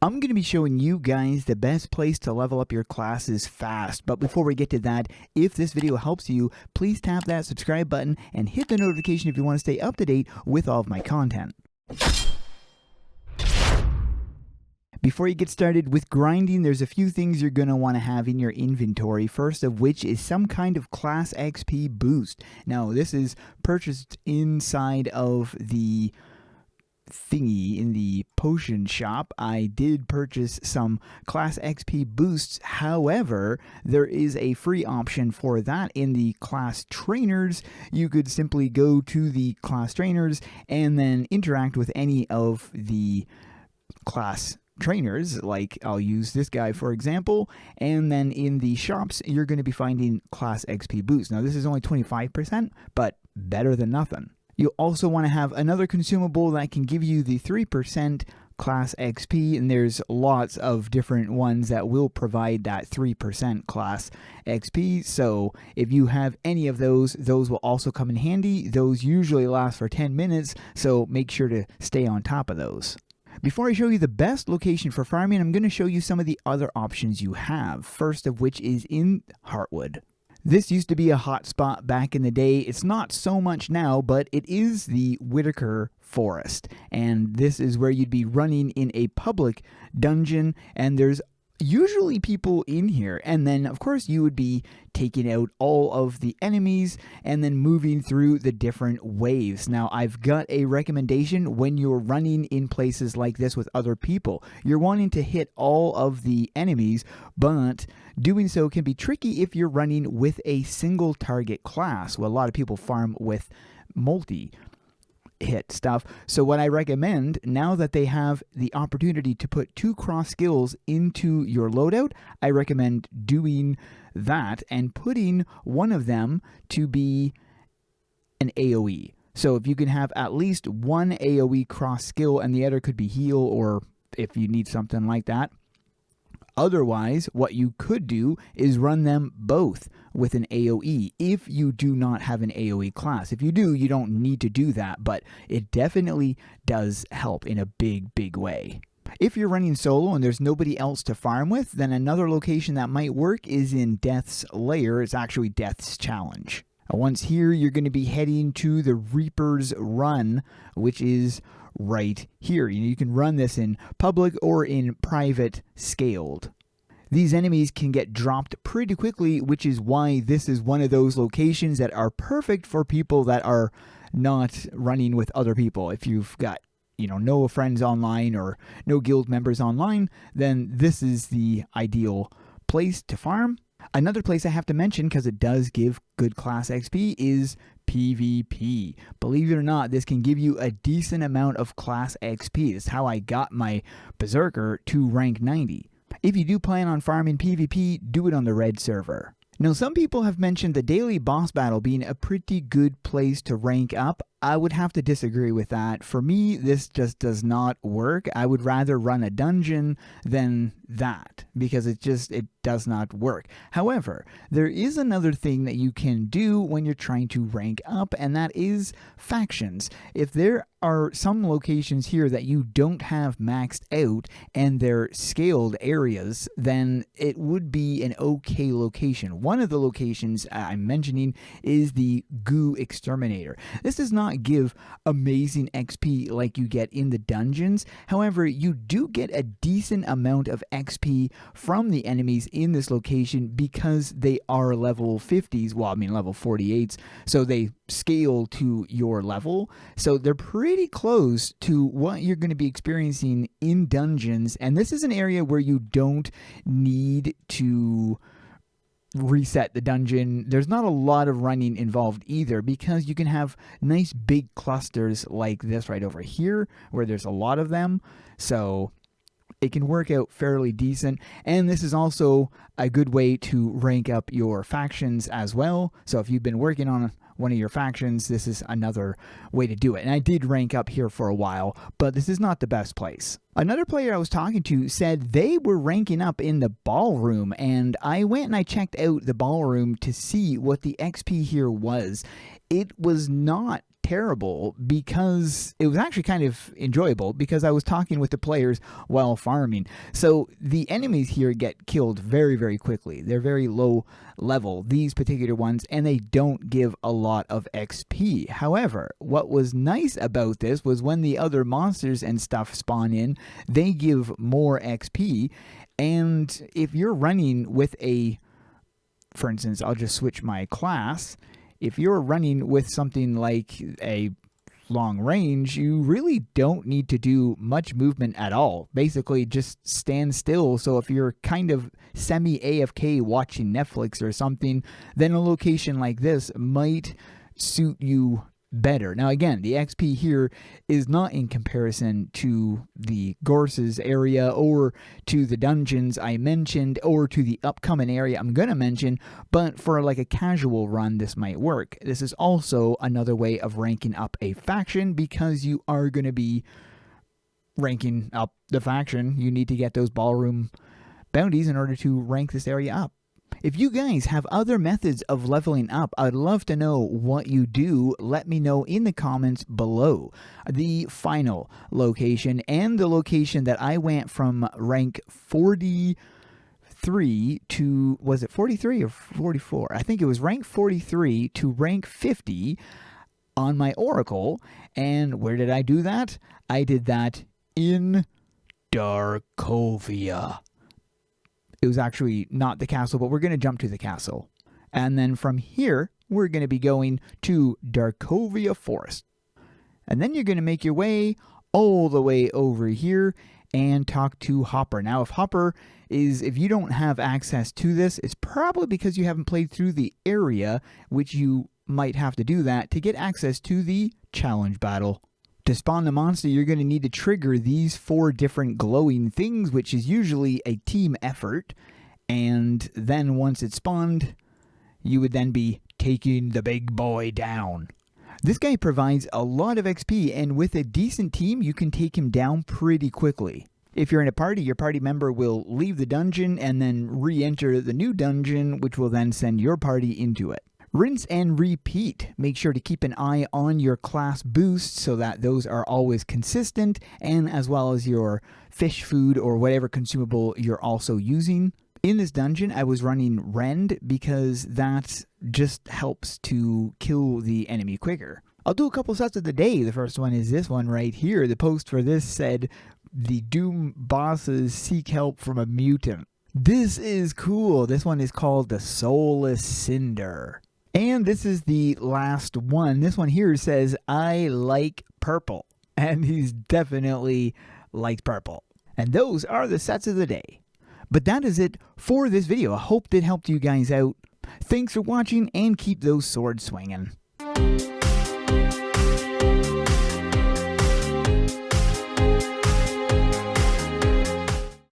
I'm going to be showing you guys the best place to level up your classes fast. But before we get to that, if this video helps you, please tap that subscribe button and hit the notification if you want to stay up to date with all of my content. Before you get started with grinding, there's a few things you're going to want to have in your inventory, first of which is some kind of class XP boost. Now, this is purchased inside of the thingy in the potion shop. I did purchase some class XP boosts. However, there is a free option for that in the class trainers. You could simply go to the class trainers and then interact with any of the class trainers, like I'll use this guy for example, and then in the shops you're going to be finding class XP boost. Now this is only 25%, but better than nothing. You'll also want to have another consumable that can give you the 3% class XP, and there's lots of different ones that will provide that 3% class XP. So if you have any of those will also come in handy. Those usually last for 10 minutes, so make sure to stay on top of those. Before I show you the best location for farming, I'm going to show you some of the other options you have, first of which is in Heartwood. This used to be a hot spot back in the day. It's not so much now, but it is the Whitaker Forest. And this is where you'd be running in a public dungeon, and there's usually people in here. And then, of course, you would be taking out all of the enemies and then moving through the different waves. Now, I've got a recommendation when you're running in places like this with other people. You're wanting to hit all of the enemies, but doing so can be tricky if you're running with a single target class. Well, a lot of people farm with multi-hit stuff. So what I recommend, now that they have the opportunity to put 2 cross skills into your loadout, I recommend doing that and putting one of them to be an AoE. So if you can have at least one AoE cross skill and the other could be heal, or if you need something like that. Otherwise, what you could do is run them both with an AoE if you do not have an AoE class. If you do, you don't need to do that, but it definitely does help in a big way. If you're running solo and there's nobody else to farm with, then another location that might work is in Death's Lair. It's actually Death's Challenge. Once here, you're going to be heading to the Reaper's Run, which is right here. You can run this in public or in private scaled. These enemies can get dropped pretty quickly, which is why this is one of those locations that are perfect for people that are not running with other people. If you've got, no friends online or no guild members online, then this is the ideal place to farm. Another place I have to mention, because it does give good class XP, is PvP. Believe it or not, this can give you a decent amount of class XP. That's how I got my Berserker to rank 90. If you do plan on farming PvP, do it on the red server. Now, some people have mentioned the daily boss battle being a pretty good place to rank up. I would have to disagree with that. For me, this just does not work. I would rather run a dungeon than that, because it does not work. However, there is another thing that you can do when you're trying to rank up, and that is factions. If there are some locations here that you don't have maxed out and they're scaled areas, then it would be an okay location. One of the locations I'm mentioning is the Goo Exterminator. This does not give amazing XP like you get in the dungeons. However, you do get a decent amount of XP from the enemies in this location because they are level 50s, level 48s, so they scale to your level. So they're pretty close to what you're going to be experiencing in dungeons, and this is an area where you don't need to reset the dungeon. There's not a lot of running involved either, because you can have nice big clusters like this right over here where there's a lot of them, so it can work out fairly decent. And this is also a good way to rank up your factions as well. So if you've been working on one of your factions, this is another way to do it. And I did rank up here for a while, but this is not the best place. Another player I was talking to said they were ranking up in the ballroom, and I went and I checked out the ballroom to see what the XP here was. It was not terrible because it was actually kind of enjoyable because I was talking with the players while farming. So the enemies here get killed very, very quickly. They're very low level, these particular ones, and they don't give a lot of XP. However, what was nice about this was when the other monsters and stuff spawn in, they give more XP. And if you're running with a, for instance, I'll just switch my class. If you're running with something like a long range, you really don't need to do much movement at all. Basically, just stand still. So if you're kind of semi-AFK watching Netflix or something, then a location like this might suit you better. Now again, the XP here is not in comparison to the Gorse's area or to the dungeons I mentioned or to the upcoming area I'm going to mention, but for like a casual run this might work. This is also another way of ranking up a faction because you are going to be ranking up the faction. You need to get those ballroom bounties in order to rank this area up. If you guys have other methods of leveling up, I'd love to know what you do. Let me know in the comments below. The final location and the location that I went from rank 43 to, was it 43 or 44? I think it was rank 43 to rank 50 on my Oracle. And where did I do that? I did that in Darkovia. It was actually not the castle, but we're going to jump to the castle. And then from here, we're going to be going to Darkovia Forest. And then you're going to make your way all the way over here and talk to Hopper. Now, if you don't have access to this, it's probably because you haven't played through the area, which you might have to do that to get access to the challenge battle. To spawn the monster, you're going to need to trigger these 4 different glowing things, which is usually a team effort. And then once it's spawned, you would then be taking the big boy down. This guy provides a lot of XP, and with a decent team, you can take him down pretty quickly. If you're in a party, your party member will leave the dungeon and then re-enter the new dungeon, which will then send your party into it. Rinse and repeat. Make sure to keep an eye on your class boosts so that those are always consistent, and as well as your fish food or whatever consumable you're also using. In this dungeon, I was running Rend because that just helps to kill the enemy quicker. I'll do a couple sets of the day. The first one is this one right here. The post for this said, "The Doom bosses seek help from a mutant." This is cool. This one is called the Soulless Cinder. And this is the last one. This one here says, "I like purple." And he's definitely liked purple. And those are the sets of the day. But that is it for this video. I hope that helped you guys out. Thanks for watching and keep those swords swinging.